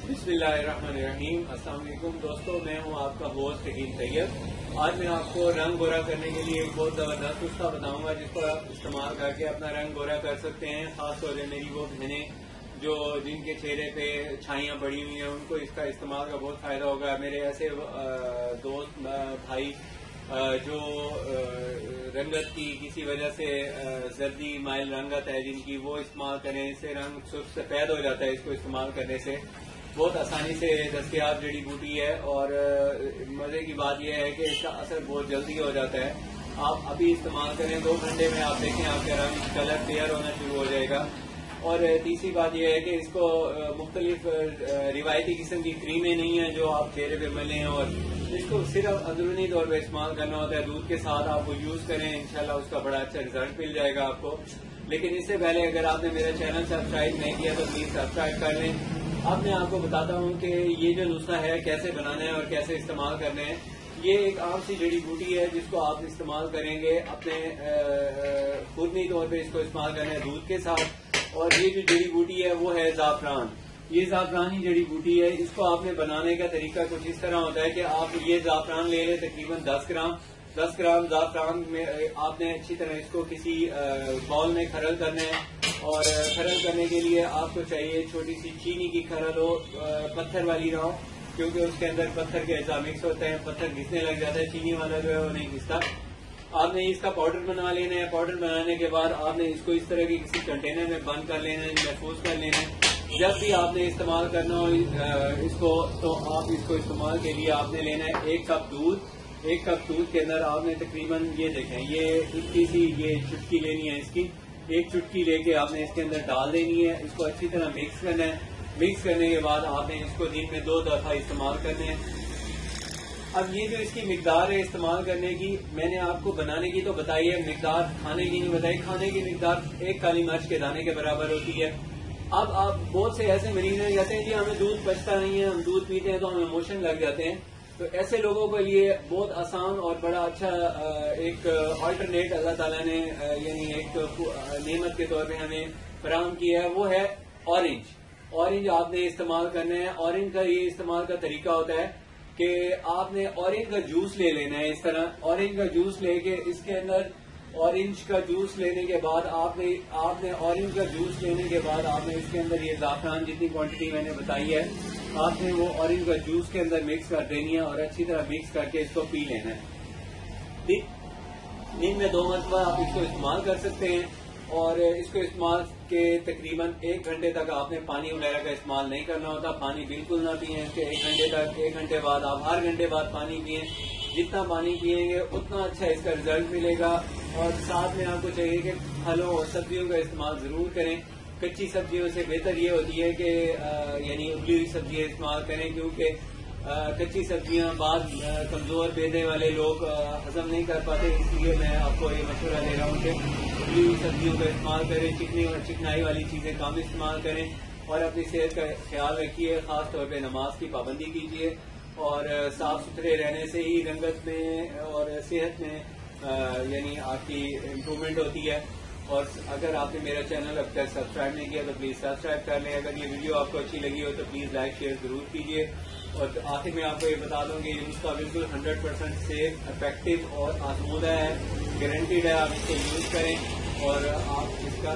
बिस्मिल्लाहिर्रहमानिर्रहीम। अस्सलाम वालेकुम दोस्तों, मैं हूं आपका होस्ट हकीम तैयब। आज मैं आपको रंग गोरा करने के लिए एक बहुत ज़बरदस्त नुस्खा बताऊंगा जिसको आप इस्तेमाल करके अपना रंग गोरा कर सकते हैं। खासतौर पर मेरी वो बहनें जो जिनके चेहरे पे छाइयाँ पड़ी हुई हैं उनको इसका इस्तेमाल का बहुत फ़ायदा होगा। मेरे ऐसे दोस्त भाई जो रंगत की किसी वजह से जर्दी माइल रंगत है जिनकी, वो इस्तेमाल करें। इससे रंग सफेद हो जाता है। इसको इस्तेमाल करने से बहुत आसानी से दस्तयाब जड़ी बूटी है और मजे की बात यह है कि इसका असर बहुत जल्दी हो जाता है। आप अभी इस्तेमाल करें, 2 घंटे में आप देखें आपका रंग कलर क्लियर होना शुरू हो जाएगा। और तीसरी बात यह है कि इसको मुख्तलिफ रिवायती किस्म की क्रीमें नहीं है जो आप चेहरे पे मलें, और इसको सिर्फ अंदरूनी तौर पर इस्तेमाल करना होता है। दूध के साथ आप वो यूज करें, इंशाल्लाह उसका बड़ा अच्छा रिजल्ट मिल जाएगा आपको। लेकिन इससे पहले अगर आपने मेरा चैनल सब्सक्राइब नहीं किया तो प्लीज सब्सक्राइब कर लें। अब मैं आपको बताता हूँ कि ये जो नुस्खा है कैसे बनाना है और कैसे इस्तेमाल करना है। ये एक आम सी जड़ी बूटी है जिसको आप इस्तेमाल करेंगे अपने खुदनी तौर पे इसको इस्तेमाल करना है दूध के साथ। और ये जो जड़ी बूटी है वो है ज़ाफ़रान। ये ज़ाफ़रानी जड़ी बूटी है। इसको आपने बनाने का तरीका कुछ इस तरह होता है कि आप ये ज़ाफ़रान ले लें, तकरीबन 10 ग्राम ज़ाफ़रान में आपने अच्छी तरह इसको किसी बाउल में खरल करना है। और खरल करने के लिए आपको चाहिए छोटी सी चीनी की खरल हो, पत्थर वाली ना हो, क्योंकि उसके अंदर पत्थर के अज्जा मिक्स होते हैं, पत्थर घिसने लग जाता है। चीनी वाला जो है वो नहीं घिसता। आपने इसका पाउडर बना लेना है। पाउडर बनाने के बाद आपने इसको इस तरह के किसी कंटेनर में बंद कर लेना है, महफूज कर लेना है। जब भी आपने इस्तेमाल करना हो इसको, तो आप इसको इस्तेमाल के लिए आपने लेना है 1 कप दूध। 1 कप दूध के अंदर आपने तकरीबन ये देखें, ये इतनी सी ये चुटकी लेनी है इसकी। 1 चुटकी लेके आपने इसके अंदर डाल देनी है। इसको अच्छी तरह मिक्स करना है। मिक्स करने के बाद आपने इसको दिन में 2 दफा इस्तेमाल करने हैं। अब ये जो इसकी मिकदार है इस्तेमाल करने की, मैंने आपको बनाने की तो बताई है, मिकदार खाने की नहीं बताई। खाने की मिकदार 1 काली मिर्च के दाने के बराबर होती है। अब आप बहुत से ऐसे मरीज हैं कहते हैं जी हमें दूध पचता नहीं है, हम दूध पीते हैं तो हमें मोशन लग जाते हैं। तो ऐसे लोगों के लिए बहुत आसान और बड़ा अच्छा एक अल्टरनेट अल्लाह ताला ने यानी एक नेमत के तौर पे हमें फराहम किया है, वो है ऑरेंज। ऑरेंज आपने इस्तेमाल करना है। ऑरेंज का ये इस्तेमाल का तरीका होता है कि आपने ऑरेंज का जूस ले लेना है। इस तरह ऑरेंज का जूस लेके इसके अंदर ऑरेंज का जूस लेने के बाद आपने ऑरेंज का जूस लेने के बाद आपने इसके अंदर ये ज़ाफ़रान जितनी क्वांटिटी मैंने बताई है आपने वो ऑरेंज का जूस के अंदर मिक्स कर देनी है और अच्छी तरह मिक्स करके इसको पी लेना है। दिन में 2 मरतबा आप इसको इस्तेमाल कर सकते हैं। और इसको इस्तेमाल के तकरीबन 1 घंटे तक आपने पानी वगैरह का इस्तेमाल नहीं करना होता। पानी बिल्कुल ना पिए इसके 1 घंटे तक। 1 घंटे बाद आप हर घंटे बाद पानी पिए। जितना पानी पिएंगे उतना अच्छा इसका रिजल्ट मिलेगा। और साथ में आपको चाहिए कि फलों और सब्जियों का इस्तेमाल जरूर करें। कच्ची सब्जियों से बेहतर ये होती है कि यानी उबली हुई सब्जियां इस्तेमाल करें, क्योंकि कच्ची सब्जियां बाद कमजोर बेदे वाले लोग हजम नहीं कर पाते। इसलिए मैं आपको ये मशवरा दे रहा हूँ कि उबली हुई सब्जियों का इस्तेमाल करें। चिकनी और चिकनाई वाली चीजें कम इस्तेमाल करें और अपनी सेहत का ख्याल रखिए। खास तौर पे नमाज की पाबंदी कीजिए और साफ सुथरे रहने से ही रंगत में और सेहत में यानी आपकी इम्प्रूवमेंट होती है। और अगर आपने मेरा चैनल अब तक सब्सक्राइब नहीं किया तो प्लीज सब्सक्राइब कर लें। अगर ये वीडियो आपको अच्छी लगी हो तो प्लीज लाइक शेयर जरूर कीजिए। और आखिर में आपको ये बता दूं कि इसका बिल्कुल 100% सेफ, इफेक्टिव और आजमूदा है, गारंटीड है। आप इसको यूज करें और आप इसका